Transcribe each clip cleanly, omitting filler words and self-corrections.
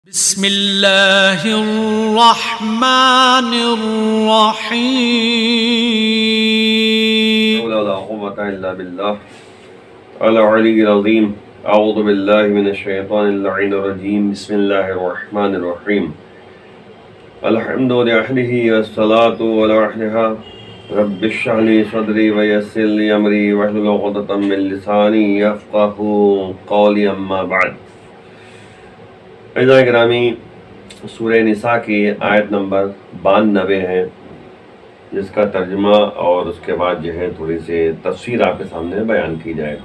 بسم اللہ الرحمن الرحیم ولا قوة إلا بالله العلي العظيم. أعوذ بالله من الشيطان اللعين الرجيم. بسم الله الرحمن الرحيم. الحمد لله والصلاة على أهلها. رب اشرح لي صدري ويسر لي أمري واحلل عقدة من لساني يفقهوا قولي. أما بعد. اعزائے گرامی، سورہ نساء کی آیت نمبر 92 ہے، جس کا ترجمہ اور اس کے بعد جو ہے تھوڑی سی تفسیر آپ کے سامنے بیان کی جائے.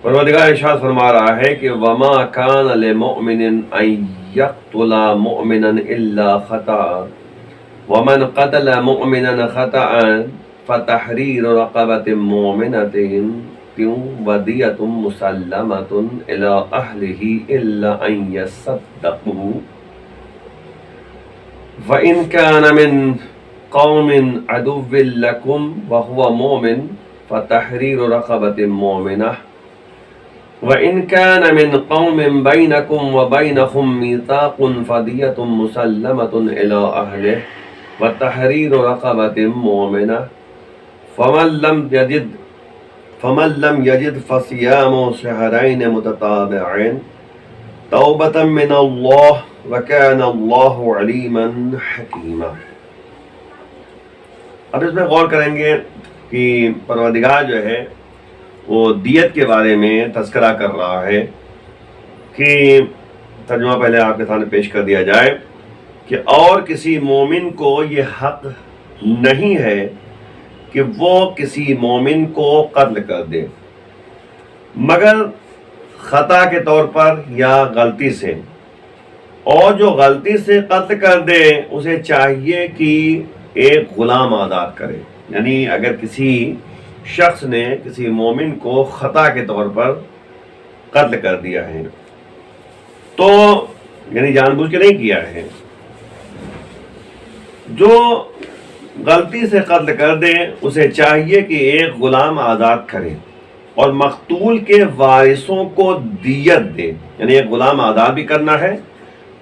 پروردگار ارشاد فرما رہا ہے کہ وَمَا كَانَ لِمُؤْمِنٍ أَن يَقْتُلَ مُؤْمِنًا إِلَّا خَطَأً وَمَنْ قَتَلَ مُؤْمِنًا خَطَأً فَتَحْرِيرُ رَقَبَةٍ مُؤْمِنَةٍ وَدِيَةٌ مُسَلَّمَةٌ إِلَىٰ أَهْلِهِ إِلَّا أَن يَصَّدَّقُوا وَإِنْ كَانَ مِنْ قَوْمٍ عَدُوٍّ لَكُمْ وَهُوَ مُؤْمِنٌ فَتَحْرِيرُ رَقَبَةٍ مُؤْمِنَةٍ وَإِنْ كَانَ مِنْ قَوْمٍ بَيْنَكُمْ وَبَيْنَهُمْ مِيثَاقٌ فَدِيَةٌ مُسَلَّمَةٌ إِلَىٰ أَهْلِهِ وَتَحْرِيرُ رَقَبَةٍ مُؤْمِنَةٍ فمن لم يجد فصيام شهرين متتابعين توبة من الله وكان الله عليما حكيما. اب اس میں غور کریں گے کہ پروردگار جو ہے وہ دیت کے بارے میں تذکرہ کر رہا ہے کہ ترجمہ پہلے آپ کے سامنے پیش کر دیا جائے کہ اور کسی مومن کو یہ حق نہیں ہے کہ وہ کسی مومن کو قتل کر دے مگر خطا کے طور پر یا غلطی سے، اور جو غلطی سے قتل کر دے اسے چاہیے کہ ایک غلام آزاد کرے. یعنی اگر کسی شخص نے کسی مومن کو خطا کے طور پر قتل کر دیا ہے تو یعنی جان بوجھ کے نہیں کیا ہے، جو غلطی سے قتل کر دے اسے چاہیے کہ ایک غلام آزاد کرے اور مقتول کے وارثوں کو دیت دے. یعنی ایک غلام آزاد بھی کرنا ہے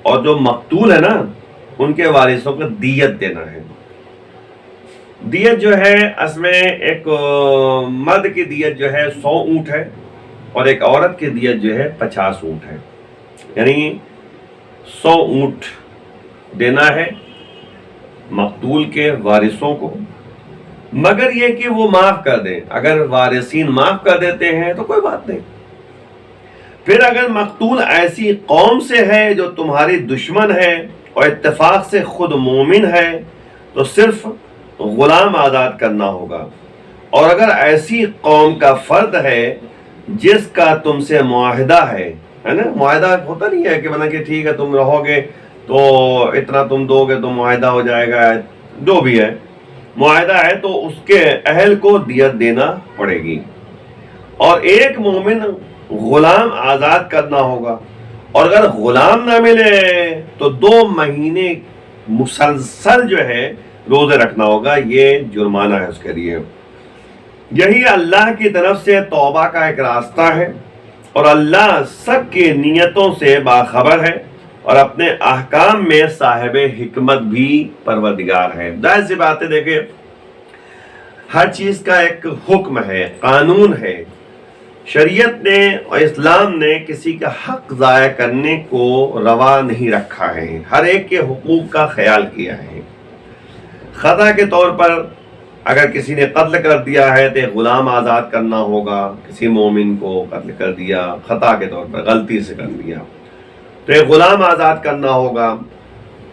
اور جو مقتول ہے نا ان کے وارثوں کو دیت دینا ہے. دیت جو ہے اس میں ایک مرد کی دیت جو ہے 100 اونٹ ہے اور ایک عورت کی دیت جو ہے 50 اونٹ ہے. یعنی 100 اونٹ دینا ہے مقتول کے وارثوں کو، مگر یہ کہ وہ معاف کر دیں. اگر وارثین معاف کر دیتے ہیں تو کوئی بات نہیں. پھر اگر مقتول ایسی قوم سے ہے جو تمہاری دشمن ہے اور اتفاق سے خود مومن ہے تو صرف غلام آزاد کرنا ہوگا. اور اگر ایسی قوم کا فرد ہے جس کا تم سے معاہدہ ہے نا، معاہدہ ہوتا نہیں ہے کہ بنا کہ ٹھیک ہے تم رہو گے تو اتنا تم دو گے تو معاہدہ ہو جائے گا، جو بھی ہے معاہدہ ہے تو اس کے اہل کو دیت دینا پڑے گی. اور ایک مومن غلام آزاد کرنا ہوگا، اور اگر غلام نہ ملے تو 2 مہینے مسلسل جو ہے روزے رکھنا ہوگا. یہ جرمانہ ہے اس کے لیے. یہی اللہ کی طرف سے توبہ کا ایک راستہ ہے اور اللہ سب کی نیتوں سے باخبر ہے اور اپنے احکام میں صاحب حکمت بھی پروردگار ہے. ظاہر سی بات ہے، دیکھیں ہر چیز کا ایک حکم ہے، قانون ہے. شریعت نے اور اسلام نے کسی کا حق ضائع کرنے کو روا نہیں رکھا ہے، ہر ایک کے حقوق کا خیال کیا ہے. خطا کے طور پر اگر کسی نے قتل کر دیا ہے تو ایک غلام آزاد کرنا ہوگا. کسی مومن کو قتل کر دیا خطا کے طور پر، غلطی سے کر دیا تو ایک غلام آزاد کرنا ہوگا،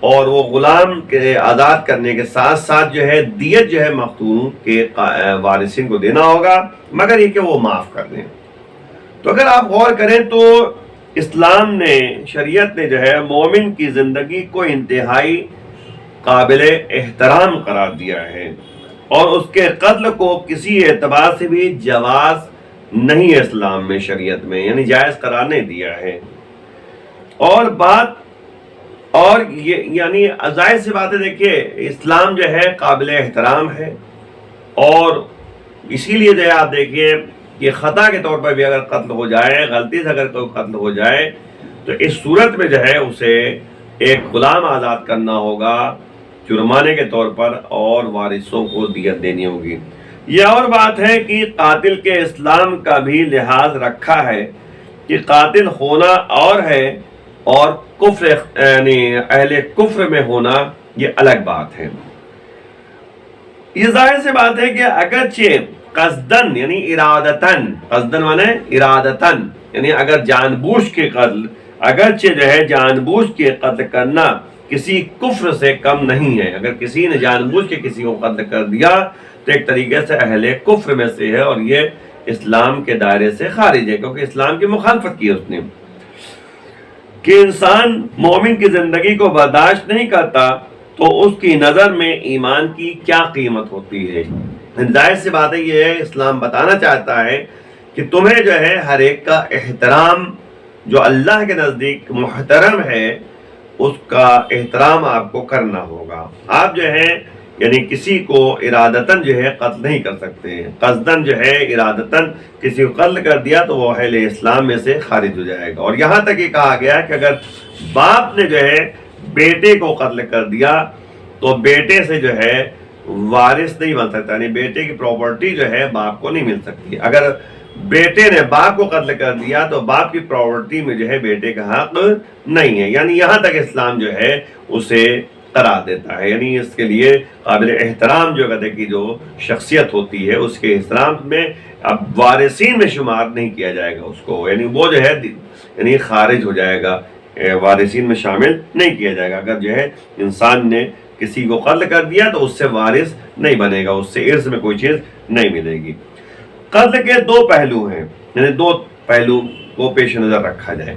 اور وہ غلام کے آزاد کرنے کے ساتھ ساتھ جو ہے دیت جو ہے مقتول کے وارثین کو دینا ہوگا، مگر یہ کہ وہ معاف کر دیں. تو اگر آپ غور کریں تو اسلام نے، شریعت نے جو ہے مومن کی زندگی کو انتہائی قابل احترام قرار دیا ہے اور اس کے قتل کو کسی اعتبار سے بھی جواز نہیں ہے اسلام میں، شریعت میں یعنی جائز قرار نہیں دیا ہے. اور بات اور یعنی ظاہر سی بات ہے، دیکھیے اسلام جو ہے قابل احترام ہے اور اسی لیے جو ہے آپ دیکھیے کہ خطا کے طور پر بھی اگر قتل ہو جائے، غلطی سے اگر کوئی قتل ہو جائے تو اس صورت میں جو ہے اسے ایک غلام آزاد کرنا ہوگا جرمانے کے طور پر، اور وارثوں کو دیت دینی ہوگی۔ یہ اور بات ہے کہ قاتل کے اسلام کا بھی لحاظ رکھا ہے کہ قاتل ہونا اور ہے، اور کفر یعنی اہل کفر میں ہونا یہ الگ بات ہے۔ یہ ظاہر سے بات ہے کہ اگرچہ قصدن یعنی ارادتن، قصدن مانے ارادتن یعنی اگر جان بوجھ کے قتل، اگرچہ جو ہے جان بوجھ کے قتل کرنا کسی کفر سے کم نہیں ہے۔ اگر کسی نے جان بوجھ کے کسی کو قتل کر دیا تو ایک طریقے سے اہل کفر میں سے ہے، اور یہ اسلام کے دائرے سے خارج ہے، کیونکہ اسلام کی مخالفت کی اس نے۔ کہ انسان مومن کی زندگی کو برداشت نہیں کرتا تو اس کی نظر میں ایمان کی کیا قیمت ہوتی ہے۔ ظاہر سی بات ہے، یہ اسلام بتانا چاہتا ہے کہ تمہیں جو ہے ہر ایک کا احترام جو اللہ کے نزدیک محترم ہے اس کا احترام آپ کو کرنا ہوگا۔ آپ جو ہے یعنی کسی کو ارادتاً جو ہے قتل نہیں کر سکتے، قصداً جو ہے ارادتاً کسی کو قتل کر دیا تو وہ اہل اسلام میں سے خارج ہو جائے گا۔ اور یہاں تک یہ کہا گیا کہ اگر باپ نے جو ہے بیٹے کو قتل کر دیا تو بیٹے سے جو ہے وارث نہیں بن سکتا، یعنی بیٹے کی پراپرٹی جو ہے باپ کو نہیں مل سکتی۔ اگر بیٹے نے باپ کو قتل کر دیا تو باپ کی پراپرٹی میں جو ہے بیٹے کا حق نہیں ہے، یعنی یہاں تک اسلام جو ہے اسے قرار دیتا ہے۔ یعنی اس کے لیے قابل احترام جو کہتے کی جو شخصیت ہوتی ہے اس کے احترام میں اب وارثین میں شمار نہیں کیا جائے گا اس کو، یعنی وہ جو ہے یعنی خارج ہو جائے گا، وارثین میں شامل نہیں کیا جائے گا۔ اگر جو ہے انسان نے کسی کو قتل کر دیا تو اس سے وارث نہیں بنے گا، اس سے ارث میں کوئی چیز نہیں ملے گی۔ قتل کے دو پہلو ہیں، یعنی دو پہلو کو پیش نظر رکھا جائے۔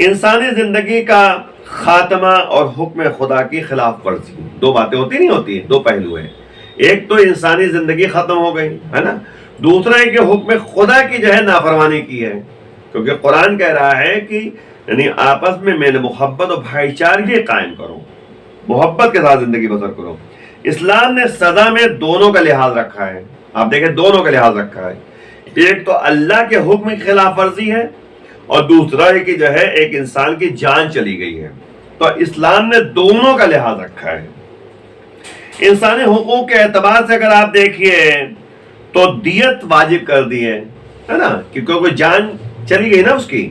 انسانی زندگی کا خاتمہ اور حکم خدا کی خلاف ورزی، دو باتیں ہوتی نہیں ہوتی، دو پہلو ہیں۔ ایک تو انسانی زندگی ختم ہو گئی ہے نا، دوسرا ہے کہ حکم خدا کی جو ہے نافرمانی کی ہے، کیونکہ قرآن کہہ رہا ہے کہ یعنی آپس میں میل محبت اور بھائی چارگی قائم کرو، محبت کے ساتھ زندگی بسر کرو۔ اسلام نے سزا میں دونوں کا لحاظ رکھا ہے، آپ دیکھیں دونوں کا لحاظ رکھا ہے۔ ایک تو اللہ کے حکم کی خلاف ورزی ہے، اور دوسرا ہے کہ جو ہے ایک انسان کی جان چلی گئی ہے۔ تو اسلام نے دونوں کا لحاظ رکھا ہے۔ انسانی حقوق کے اعتبار سے اگر آپ دیکھیے تو دیت واجب کر دی ہے نا، کیونکہ کوئی جان چلی گئی نا اس کی،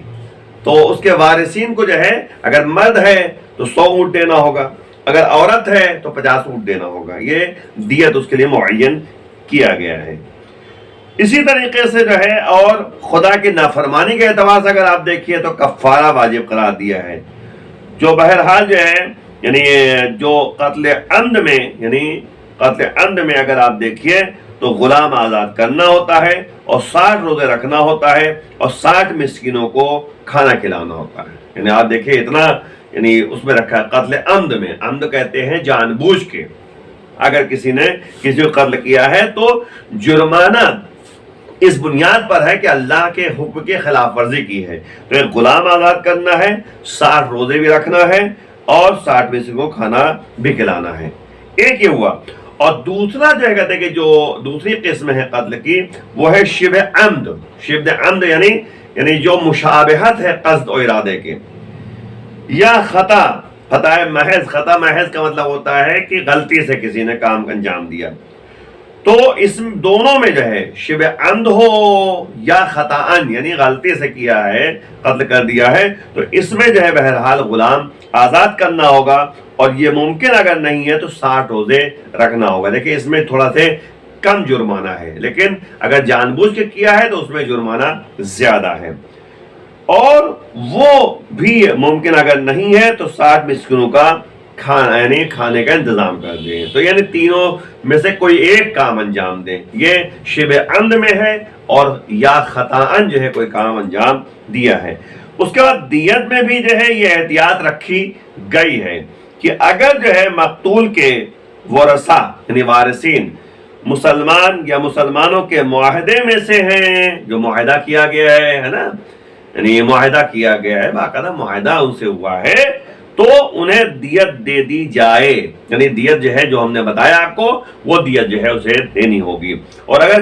تو اس کے وارثین کو جو ہے اگر مرد ہے تو 100 اونٹ دینا ہوگا، اگر عورت ہے تو 50 اونٹ دینا ہوگا، یہ دیت اس کے لیے معین کیا گیا ہے۔ اسی طریقے سے جو ہے اور خدا کی نافرمانی کے اعتبار سے اگر آپ دیکھیے تو کفارہ واجب قرار دیا ہے، جو بہرحال جو ہے یعنی جو قتل عمد میں یعنی قتل عمد میں اگر آپ دیکھیے تو غلام آزاد کرنا ہوتا ہے، اور 60 روزے رکھنا ہوتا ہے، اور 60 مسکینوں کو کھانا کھلانا ہوتا ہے۔ یعنی آپ دیکھیے اتنا یعنی اس میں رکھا ہے قتل عمد میں، عمد کہتے ہیں جان بوجھ کے، اگر کسی نے کسی کو قتل کیا ہے تو جرمانہ اس بنیاد پر ہے کہ اللہ کے حکم کی خلاف ورزی کی ہے، تو ایک غلام آزاد کرنا ہے، 60 روزے بھی رکھنا ہے، اور 60 مسکینوں کو کھانا بھی کھلانا ہے۔ ایک یہ ہوا، اور دوسرا جو ہے کہتے ہیں کہ جو دوسری قسم ہے قتل کی وہ ہے شبہ عمد۔ شبہ عمد یعنی جو مشابہت ہے قصد اور ارادے کے، یا خطا محض۔ خطا محض کا مطلب ہوتا ہے کہ غلطی سے کسی نے کام انجام دیا، تو اس دونوں میں جو ہے شبہ عمد ہو یا خطاً یعنی غلطی سے کیا ہے قتل کر دیا ہے، تو اس میں جو ہے بہرحال غلام آزاد کرنا ہوگا، اور یہ ممکن اگر نہیں ہے تو 60 روزے رکھنا ہوگا۔ دیکھیں اس میں تھوڑا سے کم جرمانہ ہے، لیکن اگر جان بوجھ کے کیا ہے تو اس میں جرمانہ زیادہ ہے، اور وہ بھی ممکن اگر نہیں ہے تو 60 مسکینوں کا کھانا یعنی کھانے کا انتظام کر دیں، تو یعنی تینوں میں سے کوئی ایک کام انجام دیں۔ یہ شبہ عمد میں ہے، اور یا خطاً جو ہے کوئی کام انجام دیا ہے۔ اس کے بعد دیت میں بھی جو ہے یہ احتیاط رکھی گئی ہے کہ اگر جو ہے مقتول کے ورثہ یعنی وارثین مسلمان یا مسلمانوں کے معاہدے میں سے ہیں، جو معاہدہ کیا گیا ہے نا، یعنی معاہدہ کیا گیا ہے، باقاعدہ معاہدہ ان سے ہوا ہے، تو انہیں دیت دے دی جائے، یعنی دیت جو ہے جو ہم نے بتایا آپ کو وہ دیت جو ہے اسے دینی ہوگی۔ اور اگر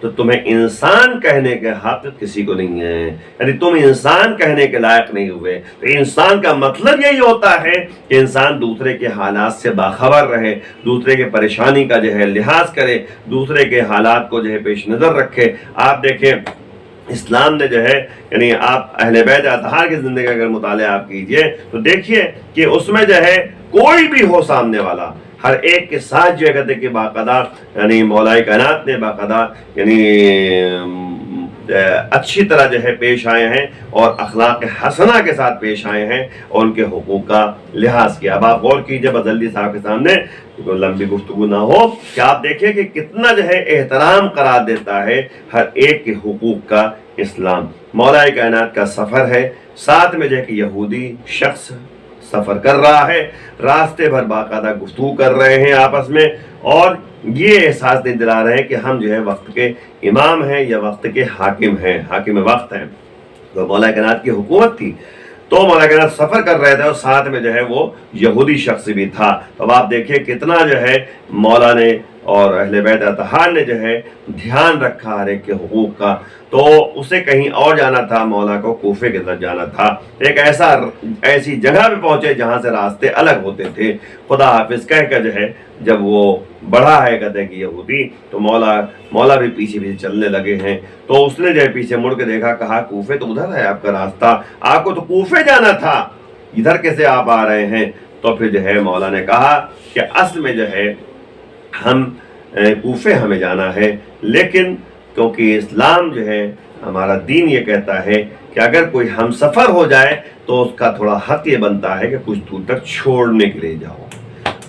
تو تمہیں انسان کہنے کے حق کسی کو نہیں ہے، یعنی تم انسان کہنے کے لائق نہیں ہوئے۔ تو انسان کا مطلب یہی ہوتا ہے کہ انسان دوسرے کے حالات سے باخبر رہے، دوسرے کے پریشانی کا جو ہے لحاظ کرے، دوسرے کے حالات کو جو ہے پیش نظر رکھے۔ آپ دیکھیں اسلام نے جو ہے یعنی آپ اہل بیت اطہار کی زندگی کا اگر مطالعہ آپ کیجئے تو دیکھیے کہ اس میں جو ہے کوئی بھی ہو سامنے والا، ہر ایک کے ساتھ جو ہے کہتے کہ باقاعدہ یعنی مولا کائنات نے باقاعدہ یعنی اچھی طرح جو ہے پیش آئے ہیں اور اخلاق حسنہ کے ساتھ پیش آئے ہیں اور ان کے حقوق کا لحاظ کیا۔ اب آپ غور کیجئے بزلدی صاحب کے سامنے لمبی گفتگو نہ ہو کہ آپ دیکھیں کہ کتنا جو ہے احترام قرار دیتا ہے ہر ایک کے حقوق کا اسلام۔ مولا کائنات کا سفر ہے، ساتھ میں جو ہے کہ یہودی شخص سفر کر رہا ہے، راستے بھر باقاعدہ گفتگو کر رہے ہیں آپس میں، اور یہ احساس نہیں دلا رہے ہیں کہ ہم جو ہے وقت کے امام ہیں یا وقت کے حاکم ہیں، حاکم وقت ہیں۔ تو مولا کائنات کی حکومت تھی، تو مولا کائنات سفر کر رہے تھے اور ساتھ میں جو ہے وہ یہودی شخص بھی تھا۔ تو اب آپ دیکھیں کتنا جو ہے مولا نے اور اہل بیت اطہار نے جو ہے دھیان رکھا ہر ایک کے حقوق کا۔ تو اسے کہیں اور جانا تھا، مولا کو کوفے کی طرف جانا تھا، ایک ایسی جگہ پہ پہنچے جہاں سے راستے الگ ہوتے تھے۔ خدا حافظ کہہ کر جو ہے جب وہ بڑھا ہے کہتے ہیں کہ یہودی، تو مولا بھی پیچھے پیچھے چلنے لگے ہیں۔ تو اس نے جو ہے پیچھے مڑ کے دیکھا، کہا کوفے تو ادھر ہے آپ کا راستہ، آپ کو تو کوفے جانا تھا، ادھر کیسے آپ آ رہے ہیں؟ تو پھر جو ہے مولا نے کہا کہ اصل میں جو ہے ہم کوفے ہمیں جانا ہے، لیکن کیونکہ اسلام جو ہے ہمارا دین یہ کہتا ہے کہ اگر کوئی ہم سفر ہو جائے تو اس کا تھوڑا حق یہ بنتا ہے کہ کچھ دور تک چھوڑنے کے لیے جاؤ۔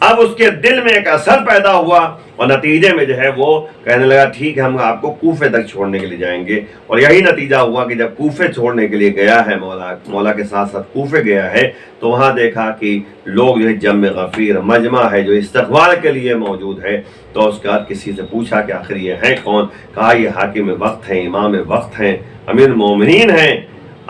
اب اس کے دل میں ایک اثر پیدا ہوا اور نتیجے میں جو ہے وہ کہنے لگا ٹھیک ہے ہم آپ کو کوفے تک چھوڑنے کے لیے جائیں گے۔ اور یہی نتیجہ ہوا کہ جب کوفے چھوڑنے کے لیے گیا ہے مولا کے ساتھ ساتھ کوفے گیا ہے، تو وہاں دیکھا کہ لوگ جو ہے جمع غفیر مجمع ہے جو استقبال کے لیے موجود ہے۔ تو اس کے بعد کسی سے پوچھا کہ آخر یہ ہے کون؟ کہا یہ حاکم وقت ہیں، امام وقت ہیں، امیر مومنین ہیں۔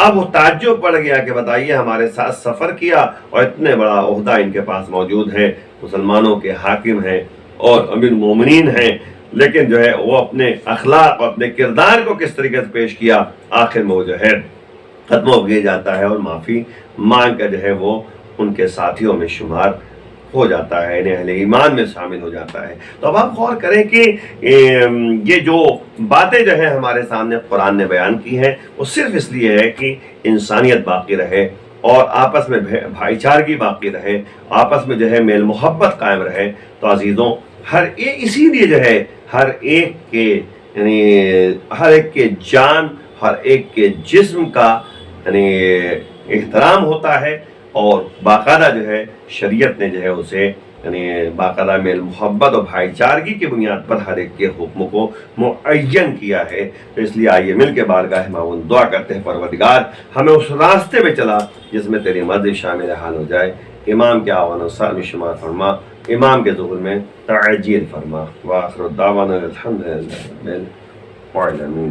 اب وہ تعجب پڑ گیا کہ بتائیے ہمارے ساتھ سفر کیا اور اتنے بڑا عہدہ ان کے پاس موجود ہے، مسلمانوں کے حاکم ہیں اور امیر مومنین ہیں، لیکن جو ہے وہ اپنے اخلاق اور اپنے کردار کو کس طریقے سے پیش کیا، آخر میں وہ جو ہے ختم ہو گیا جاتا ہے اور معافی مانگ کر جو ہے وہ ان کے ساتھیوں میں شمار ہو جاتا ہے، یعنی اہل ایمان میں شامل ہو جاتا ہے۔ تو اب آپ غور کریں کہ یہ جو باتیں جو ہے ہمارے سامنے قرآن نے بیان کی ہیں وہ صرف اس لیے ہے کہ انسانیت باقی رہے اور آپس میں بھائی چارگی باقی رہے، آپس میں جو ہے میل محبت قائم رہے۔ تو عزیزوں اسی لیے جو ہے ہر ایک کے جان، ہر ایک کے جسم کا یعنی احترام ہوتا ہے، اور باقاعدہ جو ہے شریعت نے جو ہے اسے یعنی باقاعدہ میل محبت اور بھائی چارگی کی بنیاد پر ہر ایک کے حکم کو معین کیا ہے۔ تو اس لیے آئیے مل کے بارگاہ معاون دعا کرتے ہیں، پروردگار ہمیں اس راستے میں چلا جس میں تیری مرضی شامل حال ہو جائے۔ امام کے آوان و سال میں شمار فرما، امام کے ظہور میں تعجیل فرما۔ وآخر الدعوانا الحمدللہ رب العالمین۔